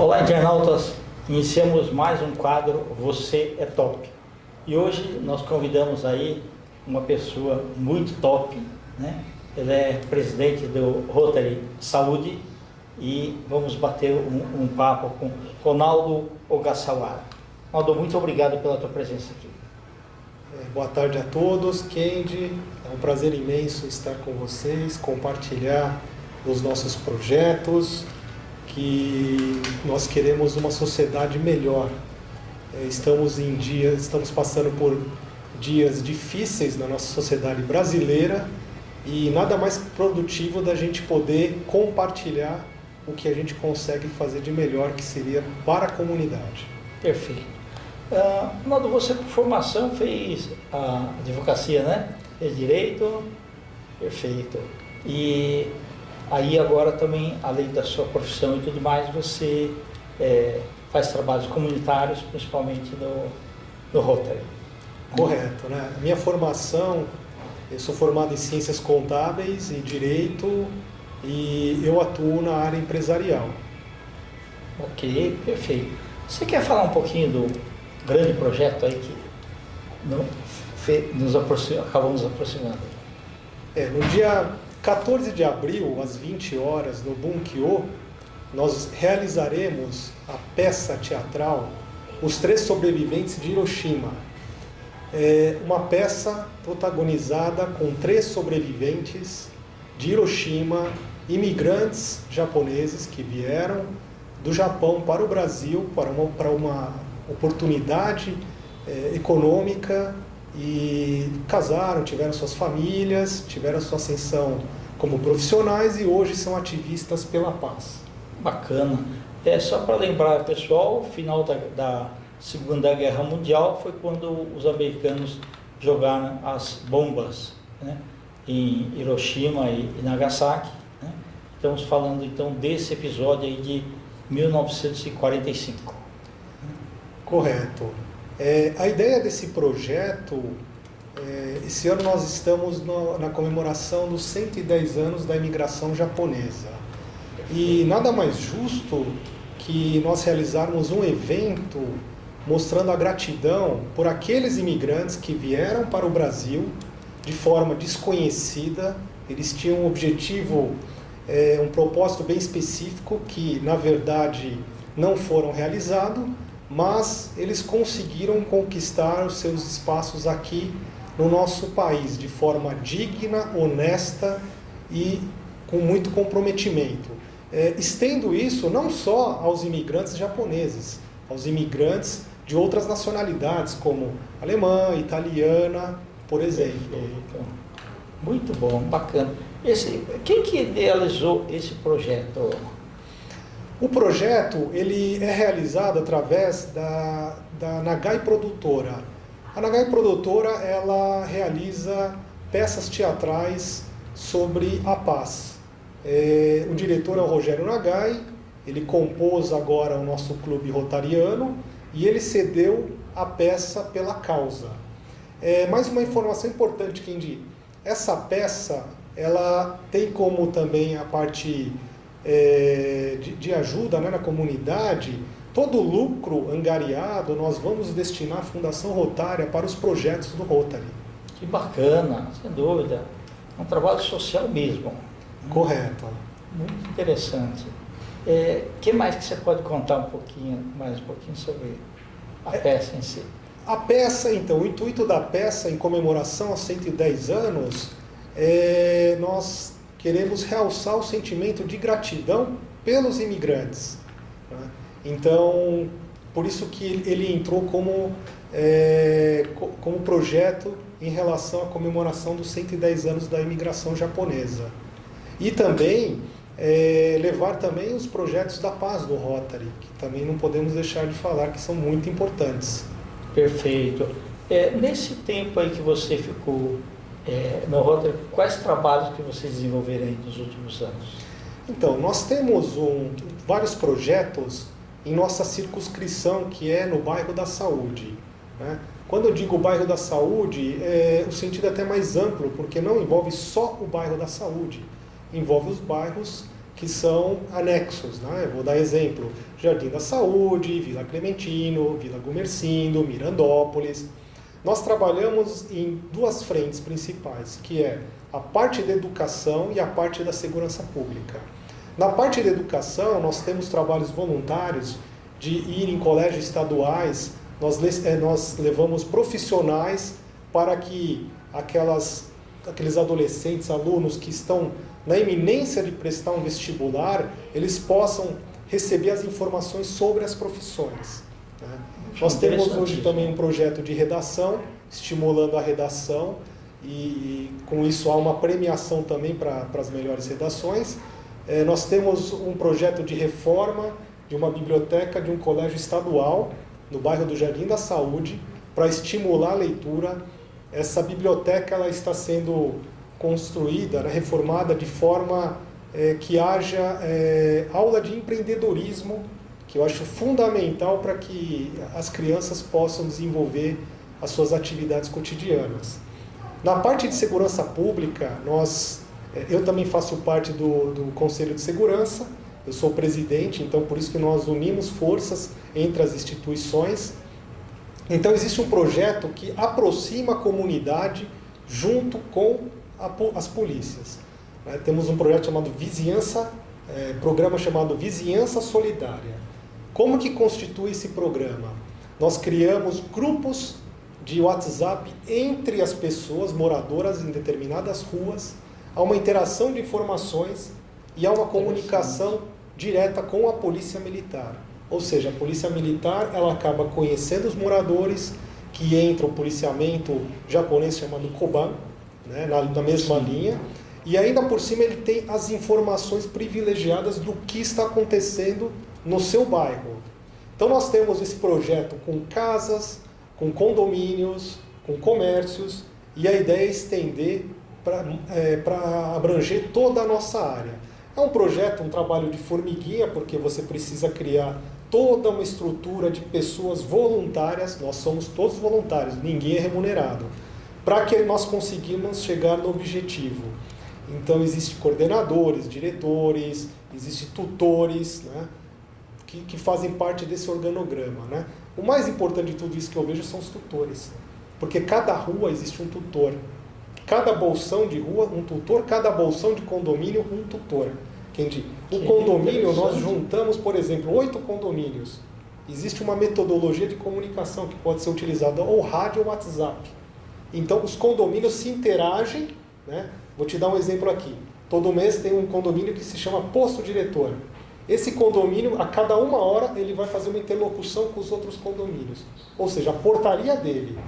Olá, internautas! Iniciamos mais um quadro Você é Top. E hoje nós convidamos aí uma pessoa muito top, né? Ele é presidente do Rotary Saúde e vamos bater um papo com Ronaldo Ogasawara. Ronaldo, muito obrigado pela tua presença aqui. Boa tarde a todos, Kendi. É um prazer imenso estar com vocês, compartilhar os nossos projetos, que nós queremos uma sociedade melhor. Estamos passando por dias difíceis na nossa sociedade brasileira e nada mais produtivo da gente poder compartilhar o que a gente consegue fazer de melhor, que seria para a comunidade. Perfeito. Ronaldo, você por formação fez a advocacia, né? Fez direito, perfeito. E aí agora também, além da sua profissão e tudo mais, você faz trabalhos comunitários, principalmente no Rotary. Correto, né? Minha formação, eu sou formado em Ciências Contábeis e Direito e eu atuo na área empresarial. Ok, perfeito. Você quer falar um pouquinho do grande projeto aí que acabamos nos aproximando? No dia 14 de abril, às 20 horas, no Bunkyo, nós realizaremos a peça teatral Os Três Sobreviventes de Hiroshima. É uma peça protagonizada com 3 sobreviventes de Hiroshima, imigrantes japoneses que vieram do Japão para o Brasil para uma oportunidade econômica e casaram, tiveram suas famílias, tiveram sua ascensão como profissionais e hoje são ativistas pela paz. Bacana. Só para lembrar, pessoal, o final da Segunda Guerra Mundial foi quando os americanos jogaram as bombas, né, em Hiroshima e Nagasaki, né? Estamos falando então desse episódio aí de 1945. Correto. A ideia desse projeto, esse ano nós estamos na comemoração dos 110 anos da imigração japonesa. E nada mais justo que nós realizarmos um evento mostrando a gratidão por aqueles imigrantes que vieram para o Brasil de forma desconhecida. Eles tinham um objetivo, um propósito bem específico que, na verdade, não foram realizados, mas eles conseguiram conquistar os seus espaços aqui no nosso país de forma digna, honesta e com muito comprometimento. Estendo isso não só aos imigrantes japoneses, aos imigrantes de outras nacionalidades, como alemã, italiana, por exemplo. Perfeito. Muito bom, bacana. Quem que idealizou esse projeto? O projeto ele é realizado através da Nagai Produtora. A Nagai Produtora ela realiza peças teatrais sobre a paz. O diretor é o Rogério Nagai, ele compôs agora o nosso clube rotariano e ele cedeu a peça pela causa. Mais uma informação importante, Kendi. Essa peça ela tem como também a parte de ajuda, né, na comunidade. Todo o lucro angariado nós vamos destinar à Fundação Rotária para os projetos do Rotary. Que bacana, sem dúvida. É um trabalho social mesmo. Correto. Muito interessante. Que mais que você pode contar um pouquinho sobre a peça em si? A peça, então, o intuito da peça em comemoração aos 110 anos, nós queremos realçar o sentimento de gratidão pelos imigrantes, né? Então, por isso que ele entrou como projeto em relação à comemoração dos 110 anos da imigração japonesa. E também levar também os projetos da paz do Rotary, que também não podemos deixar de falar que são muito importantes. Perfeito. Nesse tempo aí que você ficou no Rotary, quais trabalhos que vocês desenvolveram aí nos últimos anos? Então, nós temos vários projetos em nossa circunscrição, que é no bairro da Saúde, né? Quando eu digo bairro da Saúde, o sentido é até mais amplo, porque não envolve só o bairro da Saúde, envolve os bairros que são anexos, né? Eu vou dar exemplo: Jardim da Saúde, Vila Clementino, Vila Gumersindo, Mirandópolis. Nós trabalhamos em duas frentes principais, que é a parte da educação e a parte da segurança pública. Na parte da educação, nós temos trabalhos voluntários de ir em colégios estaduais, nós levamos profissionais para que aqueles adolescentes, alunos que estão na iminência de prestar um vestibular, eles possam receber as informações sobre as profissões. Né? Nós temos hoje também um projeto de redação, estimulando a redação, e com isso há uma premiação também para as melhores redações. Nós temos um projeto de reforma de uma biblioteca de um colégio estadual, no bairro do Jardim da Saúde, para estimular a leitura. Essa biblioteca ela está sendo construída, reformada de forma que haja aula de empreendedorismo, que eu acho fundamental para que as crianças possam desenvolver as suas atividades cotidianas. Na parte de segurança pública, eu também faço parte do Conselho de Segurança, eu sou presidente, então por isso que nós unimos forças entre as instituições. Então existe um projeto que aproxima a comunidade junto com as polícias. Temos um projeto chamado programa chamado Vizinhança Solidária. Como que constitui esse programa? Nós criamos grupos de WhatsApp entre as pessoas moradoras em determinadas ruas, há uma interação de informações e há uma comunicação direta com a Polícia Militar. Ou seja, a Polícia Militar ela acaba conhecendo os moradores, que entra o policiamento japonês chamado Koban, né, na mesma linha, e ainda por cima ele tem as informações privilegiadas do que está acontecendo no seu bairro. Então nós temos esse projeto com casas, com condomínios, com comércios, e a ideia é estender para abranger toda a nossa área. É um projeto, um trabalho de formiguinha, porque você precisa criar toda uma estrutura de pessoas voluntárias, nós somos todos voluntários, ninguém é remunerado, para que nós conseguimos chegar no objetivo. Então existem coordenadores, diretores, existem tutores, né, que fazem parte desse organograma. Né? O mais importante de tudo isso que eu vejo são os tutores, porque cada rua existe um tutor. Cada bolsão de rua, um tutor, cada bolsão de condomínio, um tutor. O condomínio, nós juntamos, por exemplo, 8 condomínios. Existe uma metodologia de comunicação que pode ser utilizada ou rádio ou WhatsApp. Então, os condomínios se interagem, né? Vou te dar um exemplo aqui. Todo mês tem um condomínio que se chama Posto Diretor. Esse condomínio, a cada 1 hora, ele vai fazer uma interlocução com os outros condomínios. Ou seja, a portaria dele.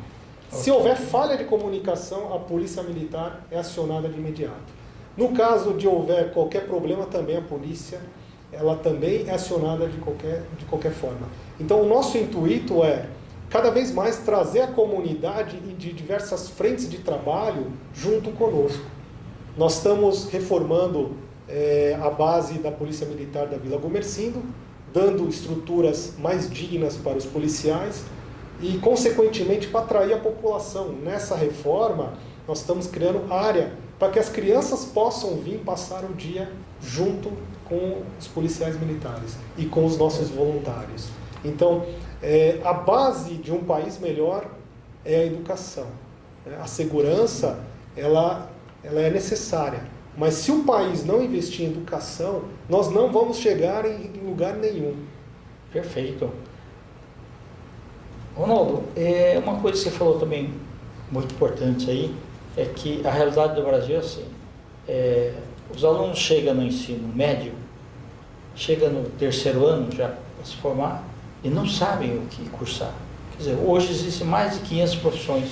Se houver falha de comunicação, a Polícia Militar é acionada de imediato. No caso de houver qualquer problema, também a polícia, ela também é acionada de qualquer forma. Então, o nosso intuito é, cada vez mais, trazer a comunidade de diversas frentes de trabalho junto conosco. Nós estamos reformando a base da Polícia Militar da Vila Gumersindo, dando estruturas mais dignas para os policiais, e, consequentemente, para atrair a população. Nessa reforma, nós estamos criando área para que as crianças possam vir passar o dia junto com os policiais militares e com os nossos voluntários. Então, a base de um país melhor é a educação. A segurança, ela é necessária. Mas se o país não investir em educação, nós não vamos chegar em lugar nenhum. Perfeito. Ronaldo, uma coisa que você falou também muito importante aí, é que a realidade do Brasil é assim, os alunos chegam no ensino médio, chegam no 3º ano já para se formar e não sabem o que cursar. Quer dizer, hoje existem mais de 500 profissões,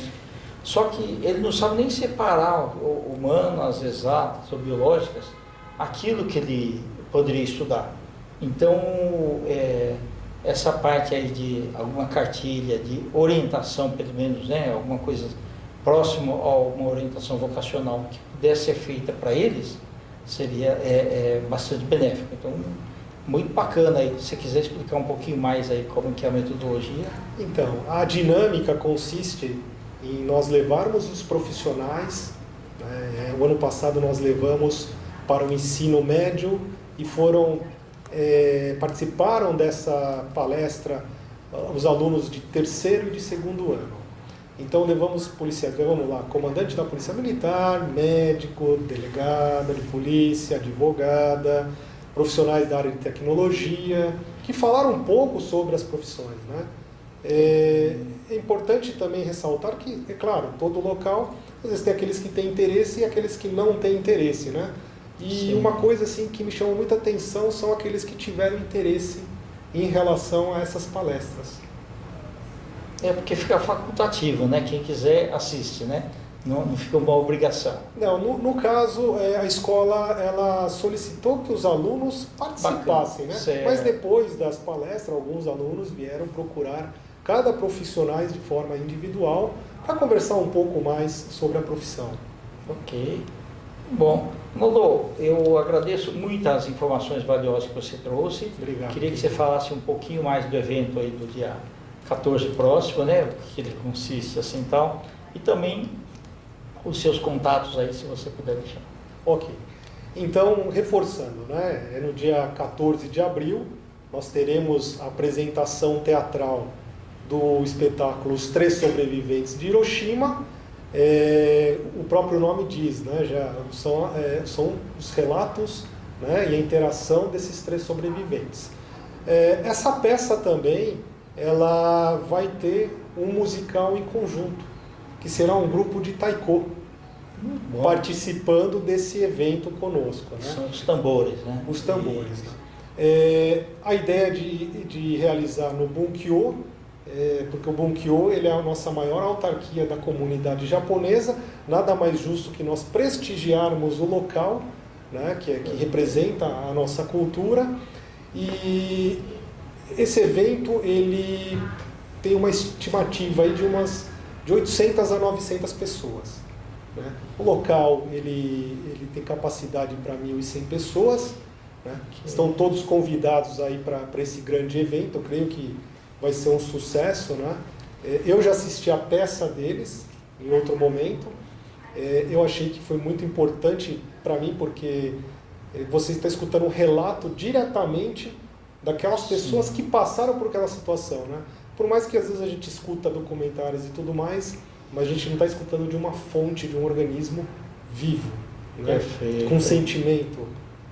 só que ele não sabe nem separar o humano, as exatas ou biológicas, aquilo que ele poderia estudar. Então, essa parte aí de alguma cartilha de orientação, pelo menos, né, alguma coisa próximo a uma orientação vocacional que pudesse ser feita para eles, seria bastante benéfico. Então, muito bacana aí. Se você quiser explicar um pouquinho mais aí como que é a metodologia. Então, a dinâmica consiste em nós levarmos os profissionais. O ano passado nós levamos para o ensino médio e participaram dessa palestra os alunos de terceiro e de segundo ano. Então levamos policiais, levamos lá, comandante da Polícia Militar, médico, delegada de polícia, advogada, profissionais da área de tecnologia, que falaram um pouco sobre as profissões, né? É importante também ressaltar que, é claro, todo local, às vezes tem aqueles que têm interesse e aqueles que não têm interesse, né? E sim, uma coisa assim que me chamou muita atenção são aqueles que tiveram interesse em relação a essas palestras. É porque fica facultativo, né? Quem quiser assiste, né? Não fica uma obrigação. Não, no caso, a escola ela solicitou que os alunos participassem, né? Certo. Mas depois das palestras, alguns alunos vieram procurar cada profissional de forma individual para conversar um pouco mais sobre a profissão. Ok. Bom, Noldo, eu agradeço muito as informações valiosas que você trouxe. Obrigado. Queria que você falasse um pouquinho mais do evento aí do dia 14 próximo, né? O que ele consiste assim tal. E também os seus contatos aí, se você puder deixar. Ok. Então, reforçando, né? É no dia 14 de abril, nós teremos a apresentação teatral do espetáculo Os Três Sobreviventes de Hiroshima. O próprio nome diz, né? Já são os relatos, né? E a interação desses três sobreviventes. Essa peça também, ela vai ter um musical em conjunto, que será um grupo de taiko participando desse evento conosco, né? São os tambores, né? Os tambores. Né? A ideia de realizar no Bunkyo, porque o Bunkyo ele é a nossa maior autarquia da comunidade japonesa, nada mais justo que nós prestigiarmos o local, né? que representa a nossa cultura. E esse evento ele tem uma estimativa aí de 800 a 900 pessoas. Né? O local ele tem capacidade para 1.100 pessoas. Né? Estão todos convidados aí para esse grande evento. Eu creio que vai ser um sucesso. Né? Eu já assisti a peça deles em outro momento. Eu achei que foi muito importante para mim, porque você está escutando um relato diretamente daquelas pessoas que passaram por aquela situação, né? Por mais que às vezes a gente escuta documentários e tudo mais, mas a gente não está escutando de uma fonte, de um organismo vivo, né? Perfeito. Com sentimento,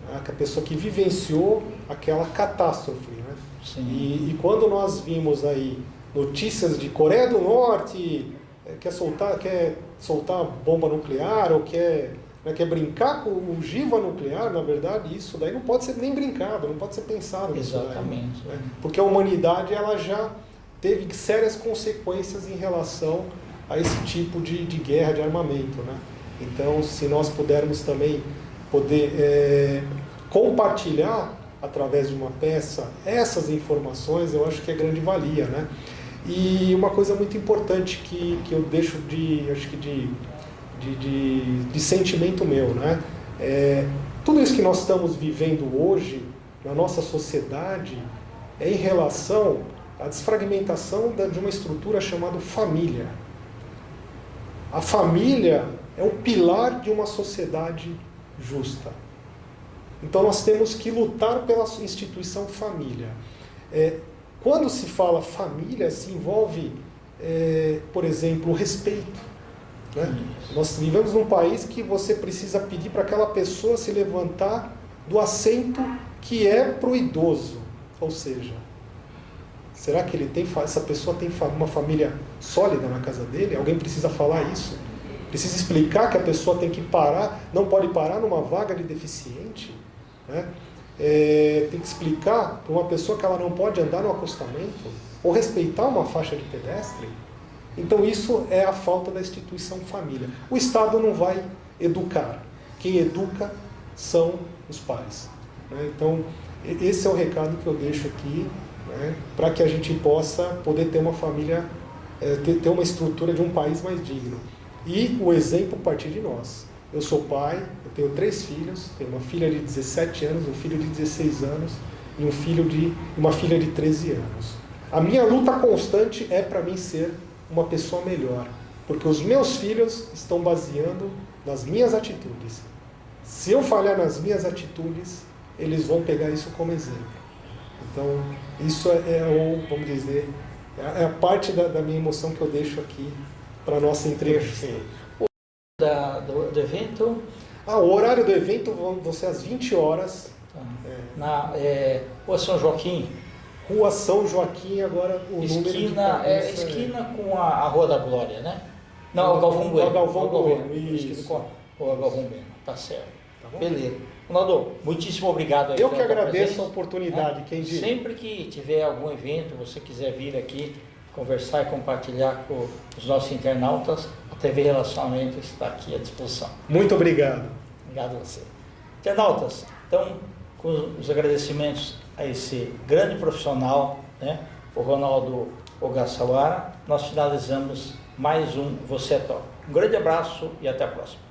né? Que a pessoa que vivenciou aquela catástrofe, né? Sim. E quando nós vimos aí notícias de Coreia do Norte, quer soltar bomba nuclear ou quer brincar com o ogiva nuclear, na verdade, isso daí não pode ser nem brincado, não pode ser pensado nisso. Exatamente. Daí, né? Porque a humanidade ela já teve sérias consequências em relação a esse tipo de guerra, de armamento. Né? Então, se nós pudermos também compartilhar através de uma peça essas informações, eu acho que é grande valia. Né? E uma coisa muito importante que eu deixo de sentimento meu, né? Tudo isso que nós estamos vivendo hoje na nossa sociedade é em relação à desfragmentação de uma estrutura chamada família. A família é o pilar de uma sociedade justa. Então nós temos que lutar pela instituição família. Quando se fala família, se envolve, por exemplo, o respeito. Né? Nós vivemos num país que você precisa pedir para aquela pessoa se levantar do assento que é pro idoso. Ou seja, será que essa pessoa tem uma família sólida na casa dele? Alguém precisa falar isso? Precisa explicar que a pessoa tem que parar, não pode parar numa vaga de deficiente? Né? Tem que explicar para uma pessoa que ela não pode andar no acostamento ou respeitar uma faixa de pedestre? Então isso é a falta da instituição família. O Estado não vai educar. Quem educa são os pais. Né? Então esse é o recado que eu deixo aqui, né? Para que a gente possa poder ter uma família, ter uma estrutura de um país mais digno. E o exemplo partir de nós. Eu sou pai, eu tenho 3 filhos, tenho uma filha de 17 anos, um filho de 16 anos e uma filha de 13 anos. A minha luta constante é para mim ser uma pessoa melhor, porque os meus filhos estão baseando nas minhas atitudes. Se eu falhar nas minhas atitudes, eles vão pegar isso como exemplo. Então, isso vamos dizer, é a parte da minha emoção que eu deixo aqui para a nossa entrevista. Do evento? O horário do evento vão ser às 20 horas. Na Rua São Joaquim. Rua São Joaquim, agora o número de cabeça esquina com a Rua da Glória, né? Não, o Galvão Bueno. O Galvão Bueno, isso. O Galvão Bueno, tá certo. Tá bom? Beleza. Ronaldo, muitíssimo obrigado. Aí Eu que agradeço presença, a oportunidade, né? quem diz. Sempre que tiver algum evento, você quiser vir aqui conversar e compartilhar com os nossos internautas, a TV Relacionamento está aqui à disposição. Muito obrigado. Obrigado a você. Internautas, então, com os agradecimentos a esse grande profissional, né, o Ronaldo Ogasawara, nós finalizamos mais um Você é Top. Um grande abraço e até a próxima.